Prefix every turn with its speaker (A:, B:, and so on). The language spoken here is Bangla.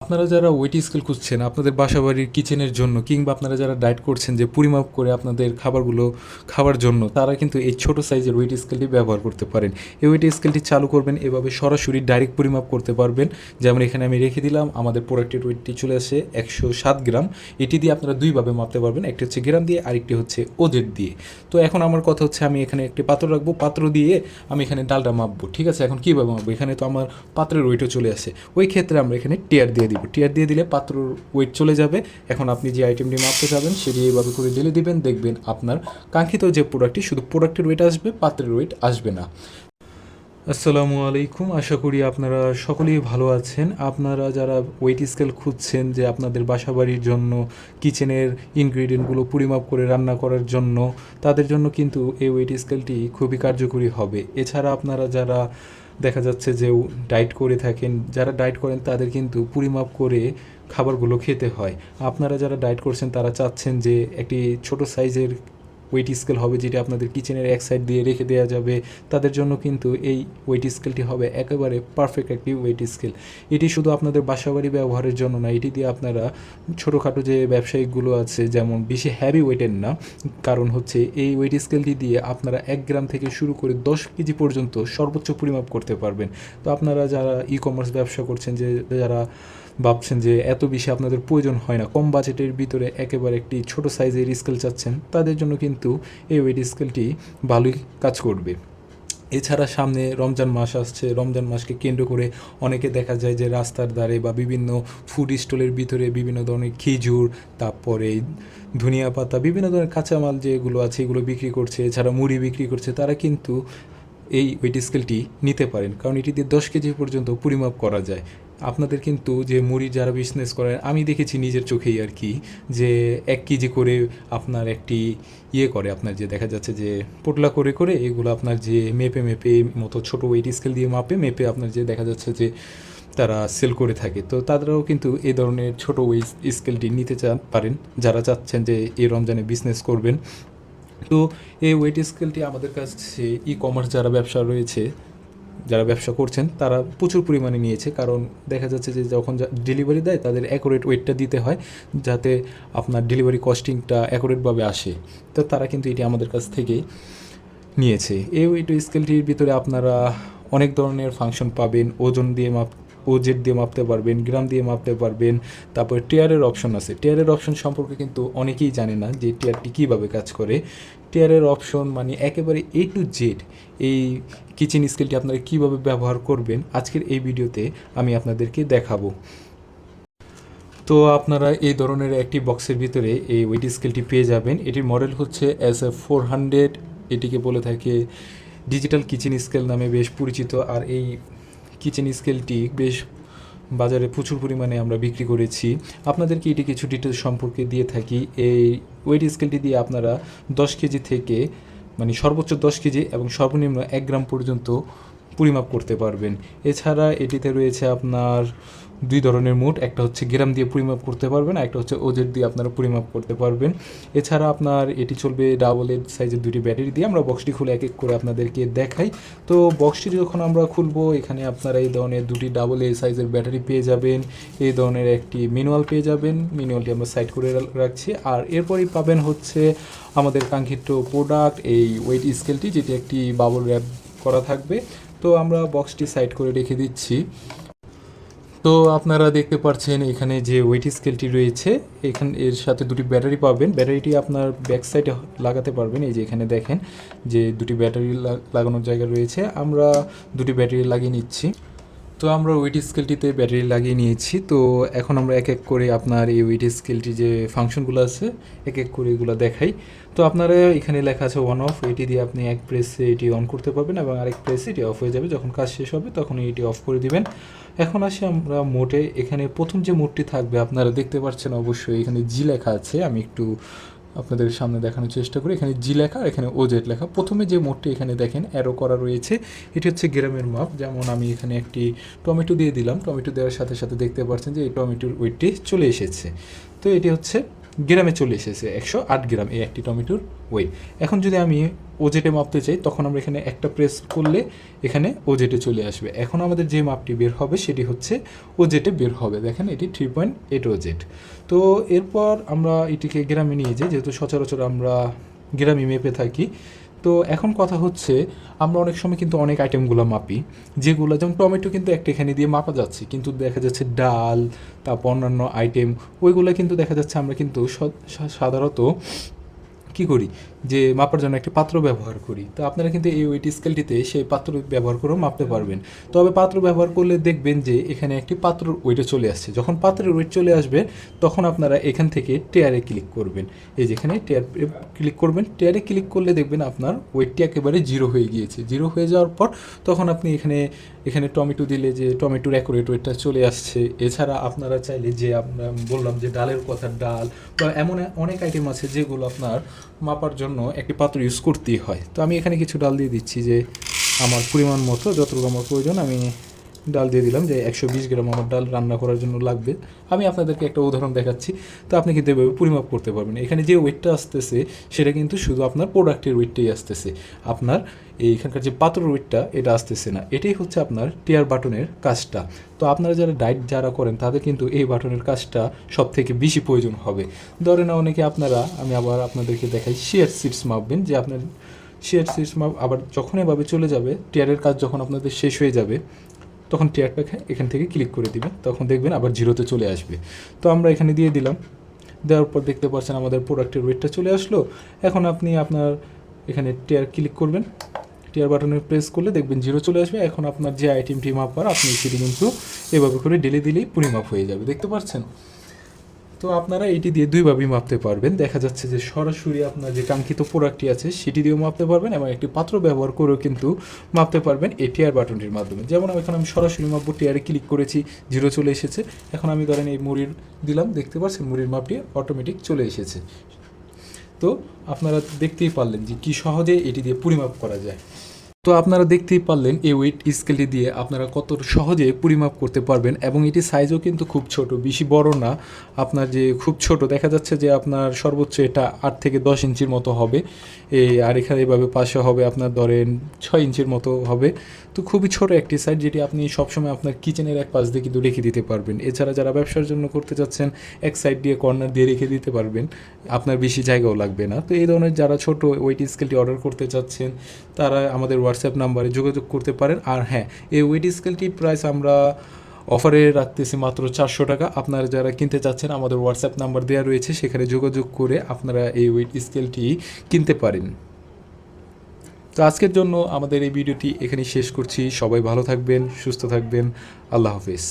A: আপনারা যারা ওয়েট স্কেল খুঁজছেন আপনাদের বাসাবাড়ির কিচেনের জন্য কিংবা আপনারা যারা ডায়েট করছেন যে পরিমাপ করে আপনাদের খাবারগুলো খাওয়ার জন্য তারা কিন্তু এই ছোট সাইজের ওয়েট স্কেলটি ব্যবহার করতে পারেন। এই ওয়েট স্কেলটি চালু করবেন, এভাবে সরাসরি ডাইরেক্ট পরিমাপ করতে পারবেন। যেমন এখানে আমি রেখে দিলাম, আমাদের প্রোডাক্টের ওয়েটটি চলে আসে 107 গ্রাম। এটি দিয়ে আপনারা দুইভাবে মাপতে পারবেন, একটি হচ্ছে গ্রাম দিয়ে, আরেকটি হচ্ছে ওজেড দিয়ে। তো এখন আমার কথা হচ্ছে আমি এখানে একটি পাত্র রাখবো, পাত্র দিয়ে আমি এখানে ডালটা মাপবো। ঠিক আছে, এখন কীভাবে মাপবো? এখানে তো আমার পাত্রের ওয়েটও চলে আসে, ওই ক্ষেত্রে আমরা এখানে টিয়ার দিয়ে দিব। টিয়ার দিয়ে দিলে পাত্রর ওয়েট চলে যাবে। এখন আপনি যে আইটেমটি মাপতে যাবেন সেটি এইভাবে করে ঢেলে দিবেন, দেখবেন আপনার কাঙ্ক্ষিত যে প্রোডাক্টটি শুধু প্রোডাক্টের ওয়েট আসবে, পাত্রের ওয়েট আসবে না। আসসালামু আলাইকুম, আশা করি আপনারা সকলেই ভালো আছেন। আপনারা যারা ওয়েট স্কেল খুঁজছেন যে আপনাদের বাসাবাড়ির জন্য কিচেনের ইনগ্রিডিয়েন্টগুলো পরিমাপ করে রান্না করার জন্য, তাদের জন্য কিন্তু এই ওয়েট স্কেলটি খুবই কার্যকরী হবে। এছাড়া আপনারা যারা দেখা যাচ্ছে যে ডায়েট করে থাকেন, যারা ডায়েট করেন তাদের কিন্তু পরিমাপ করে খাবারগুলো খেতে হয়। আপনারা যারা ডায়েট করছেন তারা চাচ্ছেন যে একটি ছোট সাইজের ওয়েট স্কেল হবে যেটি আপনাদের কিচেনের এক সাইড দিয়ে রেখে দেওয়া যাবে, তাদের জন্য কিন্তু এই ওয়েট স্কেলটি হবে একেবারে পারফেক্ট একটি ওয়েট স্কেল। এটি শুধু আপনাদের বাসাবাড়ি ব্যবহারের জন্য না, এটি দিয়ে আপনারা ছোটোখাটো যে ব্যবসায়িকগুলো আছে, যেমন বেশি হ্যাভি ওয়েটের না, কারণ হচ্ছে এই ওয়েট স্কেলটি দিয়ে আপনারা 1 গ্রাম থেকে শুরু করে 10 কেজি পর্যন্ত সর্বোচ্চ পরিমাপ করতে পারবেন। তো আপনারা যারা ই কমার্স ব্যবসা করছেন, যে যারা ভাবছেন যে এত বেশি আপনাদের প্রয়োজন হয় না, কম বাজেটের ভিতরে একেবারে একটি ছোট সাইজের স্কেল চাচ্ছেন, তাদের জন্য কিন্তু এই ওয়েট স্কেলটি ভালোই কাজ করবে। এছাড়া সামনে রমজান মাস আসছে, রমজান মাসকে কেন্দ্র করে অনেকে দেখা যায় যে রাস্তার ধারে বা বিভিন্ন ফুড স্টলের ভিতরে বিভিন্ন ধরনের খেজুর, তারপরে ধনিয়া পাতা, বিভিন্ন ধরনের কাঁচামাল যেগুলো আছে এগুলো বিক্রি করছে, এছাড়া মুড়ি বিক্রি করছে, তারা কিন্তু এই ওয়েট স্কেলটি নিতে পারেন, কারণ এটি দিয়ে 10 কেজি পর্যন্ত পরিমাপ করা যায়। আপনাদের কিন্তু যে মুড়ির যারা বিজনেস করেন, আমি দেখেছি নিজের চোখেই আর কি, যে 1 কেজি করে আপনার একটি করে, আপনার যে দেখা যাচ্ছে যে পোটলা করে করে এগুলো আপনার যে মেপে মেপে মতো ছোটো ওয়েট স্কেল দিয়ে মেপে আপনার যে দেখা যাচ্ছে যে তারা সেল করে থাকে। তো তাদেরও কিন্তু এই ধরনের ছোটো ওয়েট স্কেলটি নিতে পারেন যারা চাচ্ছেন যে এই রমজানে বিজনেস করবেন। তো এই ওয়েট স্কেলটি আমাদের কাছে ই কমার্স যারা ব্যবসা রয়েছে, যারা ব্যবসা করছেন তারা প্রচুর পরিমাণে নিয়েছে, কারণ দেখা যাচ্ছে যে যখন ডেলিভারি দেয় তাদের অ্যাকুরেট ওয়েটটা দিতে হয় যাতে আপনার ডেলিভারি কস্টিংটা অ্যাকুরেটভাবে আসে। তো তারা কিন্তু এটি আমাদের কাছ থেকে নিয়েছে। এই ওয়েট স্কেলটির ভিতরে আপনারা অনেক ধরনের ফাংশন পাবেন, ওজন দিয়ে ওজেড দিয়ে মাপতে পারবেন, গ্রাম দিয়ে মাপতে পারবেন, তারপর টিয়ারের অপশন আছে। টিয়ারের অপশন সম্পর্কে কিন্তু অনেকেই জানে না যে টিয়ারটি কীভাবে কাজ করে। টিয়ারের অপশন মানে একেবারে A to Z এই কিচেন স্কেলটি আপনারা কীভাবে ব্যবহার করবেন আজকের এই ভিডিওতে আমি আপনাদেরকে দেখাবো। তো আপনারা এই ধরনের একটি বক্সের ভিতরে এই ওয়েট স্কেলটি পেয়ে যাবেন। এটির মডেল হচ্ছে SF400, এটিকে বলে থাকে ডিজিটাল কিচেন স্কেল নামে বেশ পরিচিত। আর এই কিচেন স্কেলটি বেশ বাজারে প্রচুর পরিমাণে আমরা বিক্রি করেছি। আপনাদেরকে এটি কিছু ডিটেলস সম্পর্কে দিয়ে থাকি। এই ওয়েট স্কেলটি দিয়ে আপনারা 10 কেজি থেকে মানে সর্বোচ্চ 10 কেজি এবং সর্বনিম্ন 1 গ্রাম পর্যন্ত পরিমাপ করতে পারবেন। এছাড়া এটিতে রয়েছে আপনার 2 ধরনের মোড, একটা হচ্ছে গ্রাম দিয়ে পরিমাপ করতে পারবেন, আর একটা হচ্ছে ওজেড দিয়ে আপনারা পরিমাপ করতে পারবেন। এছাড়া আপনার এটি চলবে ডাবল এড সাইজের 2টি ব্যাটারি দিয়ে। আমরা বক্সটি খুলে এক এক করে আপনাদেরকে দেখাই। তো বক্সটি যখন আমরা খুলবো, এখানে আপনারা এই ধরনের 2টি ডাবল এ সাইজের ব্যাটারি পেয়ে যাবেন, এই ধরনের একটি ম্যানুয়াল পেয়ে যাবেন, ম্যানুয়ালটি আমরা সাইড করে রাখছি। আর এরপরই পাবেন হচ্ছে আমাদের কাঙ্ক্ষিত প্রোডাক্ট, এই ওয়েট স্কেলটি, যেটি একটি বাবল র্যাপ করা থাকবে। তো আমরা বক্সটি সাইড করে রেখে দিচ্ছি। তো আপনারা দেখতে পাচ্ছেন এখানে যে ওয়েট স্কেলটি রয়েছে, এখানে এর সাথে 2টি ব্যাটারি পাবেন। ব্যাটারিটি আপনার ব্যাক সাইডে লাগাতে পারবেন, এই যে এখানে দেখেন যে 2টি ব্যাটারি লাগানোর জায়গা রয়েছে। আমরা 2টি ব্যাটারি লাগিয়ে নিচ্ছি। তো আমরা ওয়েট স্কেলটিতে ব্যাটারি লাগিয়ে নিয়েছি। তো এখন আমরা এক এক করে আপনার এই ওয়েট স্কেলটি যে ফাংশনগুলো আছে এক এক করে এগুলো দেখাই। তো আপনারা এখানে লেখা আছে অন অফ, এটি দিয়ে আপনি এক প্রেসে এটি অন করতে পারবেন এবং আরেক প্রেসে এটি অফ হয়ে যাবে। যখন কাজ শেষ হবে তখন এটি অফ করে দিবেন। এখন আসি আমরা মোটে। এখানে প্রথম যে মোটটি থাকবে আপনারা দেখতে পাচ্ছেন অবশ্যই এখানে জি লেখা আছে, আমি একটু আপনাদের সামনে দেখানোর চেষ্টা করি। এখানে জি লেখা আর এখানে ওজেড লেখা। প্রথমে যে মোটটি এখানে দেখেন অ্যারো করা রয়েছে, এটি হচ্ছে গ্রামের মাপ। যেমন আমি এখানে একটি টমেটো দিয়ে দিলাম, টমেটো দেওয়ার সাথে সাথে দেখতে পাচ্ছেন যে এই টমেটোর ওয়েটটি চলে এসেছে। তো এটি হচ্ছে গ্রামে চলে এসেছে, 108 গ্রাম এই একটি টমেটোর ওয়েট। এখন যদি আমি ওজেটে মাপতে চাই, তখন আমরা এখানে একটা প্রেস করলে এখানে ওজেটে চলে আসবে। এখন আমাদের যে মাপটি বের হবে সেটি হচ্ছে ওজেটে বের হবে। দেখেন এটি 3.8 ওজেট। তো এরপর আমরা এটিকে গ্রামে নিয়ে যাই, যেহেতু সচরাচর আমরা গ্রামে মেপে থাকি। তো এখন কথা হচ্ছে, আমরা অনেক সময় কিন্তু অনেক আইটেমগুলো মাপি, যেগুলো যেমন টমেটো কিন্তু একটা এখানে দিয়ে মাপা যাচ্ছে, কিন্তু দেখা যাচ্ছে ডাল, তারপর অন্যান্য আইটেম, ওইগুলো কিন্তু দেখা যাচ্ছে আমরা কিন্তু সাধারণত কী করি, যে মাপার জন্য একটি পাত্র ব্যবহার করি। তো আপনারা কিন্তু এই ওয়েট স্কেলটিতে সেই পাত্র ব্যবহার করেও মাপতে পারবেন। তবে পাত্র ব্যবহার করলে দেখবেন যে এখানে একটি পাত্রের ওয়েটে চলে আসছে। যখন পাত্রের ওয়েট চলে আসবে, তখন আপনারা এখান থেকে টেয়ারে ক্লিক করবেন। এই যেখানে টেয়ার ক্লিক করবেন, টেয়ারে ক্লিক করলে দেখবেন আপনার ওয়েটটি একেবারে 0 হয়ে গিয়েছে। 0 হয়ে যাওয়ার পর তখন আপনি এখানে টমেটো দিলে যে টমেটোর অ্যাকুরেট ওয়েটটা চলে আসছে। এছাড়া আপনারা চাইলে, যে আমরা বললাম যে ডালের কথা, ডাল বা এমন অনেক আইটেম আছে যেগুলো আপনার মাপার জন্য একটি পাত্র ইউজ করতেই হয়। তো আমি এখানে কিছু ডাল দিয়ে দিচ্ছি, যে আমার পরিমাণ মতো যতটুকু আমার প্রয়োজন আমি ডাল দিয়ে দিলাম, যে 120 গ্রাম আমার ডাল রান্না করার জন্য লাগবে। আমি আপনাদেরকে একটা উদাহরণ দেখাচ্ছি। তো আপনি কিন্তু এভাবে পরিমাপ করতে পারবেন। এখানে যে ওয়েটটা আসতেছে সেটা কিন্তু শুধু আপনার প্রোডাক্টের ওয়েটটাই আসতেছে, আপনার এইখানকার যে পাত্রের ওয়েটটা এটা আসতেছে না। এটাই হচ্ছে আপনার টিয়ার বাটনের কাজটা। তো আপনারা যারা করেন তাদের কিন্তু এই বাটনের কাজটা সব থেকে বেশি প্রয়োজন হবে। ধরে না অনেকে আমি আবার আপনাদেরকে দেখাই, শেয়ার সিটস মাপবেন, যে আপনার শেয়ার সিটস মাপ আবার যখন এভাবে চলে যাবে, টিয়ারের কাজ যখন আপনাদের শেষ হয়ে যাবে, তখন টিয়ারটাকে এখান থেকে ক্লিক করে দিবেন, তখন দেখবেন আবার 0-তে চলে আসবে। তো আমরা এখানে দিয়ে দিলাম, দেওয়ার পর দেখতে পাচ্ছেন আমাদের প্রোডাক্টের ওয়েটটা চলে আসলো। এখন আপনি আপনার এখানে টিয়ার ক্লিক করবেন, টিয়ার বাটনে প্রেস করলে দেখবেন 0 চলে আসবে। এখন আপনার যে আইটেমটি মাপার আপনি সেটি কিন্তু এভাবে করে দিলেই পরিমাপ হয়ে যাবে, দেখতে পাচ্ছেন। তো আপনারা এটি দিয়ে দুইভাবেই মাপতে পারবেন। দেখা যাচ্ছে যে সরাসরি আপনার যে কাঙ্ক্ষিত প্রোডাক্টটি আছে সেটি দিয়েও মাপতে পারবেন, এবং একটি পাত্র ব্যবহার করেও কিন্তু মাপতে পারবেন এই টিয়ার বাটনটির মাধ্যমে। যেমন আমি সরাসরি মাপবো, টিয়ারে ক্লিক করেছি, 0 চলে এসেছে। এখন আমি ধরেন এই মুড়ির দিলাম, দেখতে পাচ্ছেন মুড়ির মাপটি অটোমেটিক চলে এসেছে। তো আপনারা দেখতেই পারলেন যে কী সহজে এটি দিয়ে পরিমাপ করা যায়। তো আপনারা দেখতেই পারলেন এই ওয়েট স্কেলটি দিয়ে আপনারা কত সহজে পরিমাপ করতে পারবেন, এবং এটি সাইজও কিন্তু খুব ছোট, বেশি বড় না। আপনার যে খুব ছোট দেখা যাচ্ছে যে আপনার সর্বোচ্চ এটা 8 থেকে 10 ইঞ্চির মতো হবে, আর এখানে এভাবে পাশে হবে আপনার ধরেন 6 ইঞ্চির মতো হবে। তো খুবই ছোট একটি সাইজ, যেটি আপনি সবসময় আপনার কিচেনের এক পাশ দিয়ে কিন্তু রেখে দিতে পারবেন। এছাড়া যারা ব্যবসার জন্য করতে চাচ্ছেন, এক সাইড দিয়ে কর্নার দিয়ে রেখে দিতে পারবেন, আপনার বেশি জায়গাও লাগবে না। তো এই ধরনের যারা ছোট ওয়েট স্কেলটি অর্ডার করতে চাচ্ছেন, তারা আমাদের হোয়াটসঅ্যাপ নাম্বারে যোগাযোগ করতে পারেন। আর হ্যাঁ, এই ওয়েট স্কেলটির প্রাইস আমরা অফারে রাখতেছি মাত্র 400 টাকা। আপনারা যারা কিনতে চাচ্ছেন, আমাদের হোয়াটসঅ্যাপ নাম্বার দেওয়া রয়েছে, সেখানে যোগাযোগ করে আপনারা এই ওয়েট স্কেলটি কিনতে পারেন। তো আজকের জন্য আমাদের এই ভিডিওটি এখানেই শেষ করছি। সবাই ভালো থাকবেন, সুস্থ থাকবেন। আল্লাহ হাফেজ।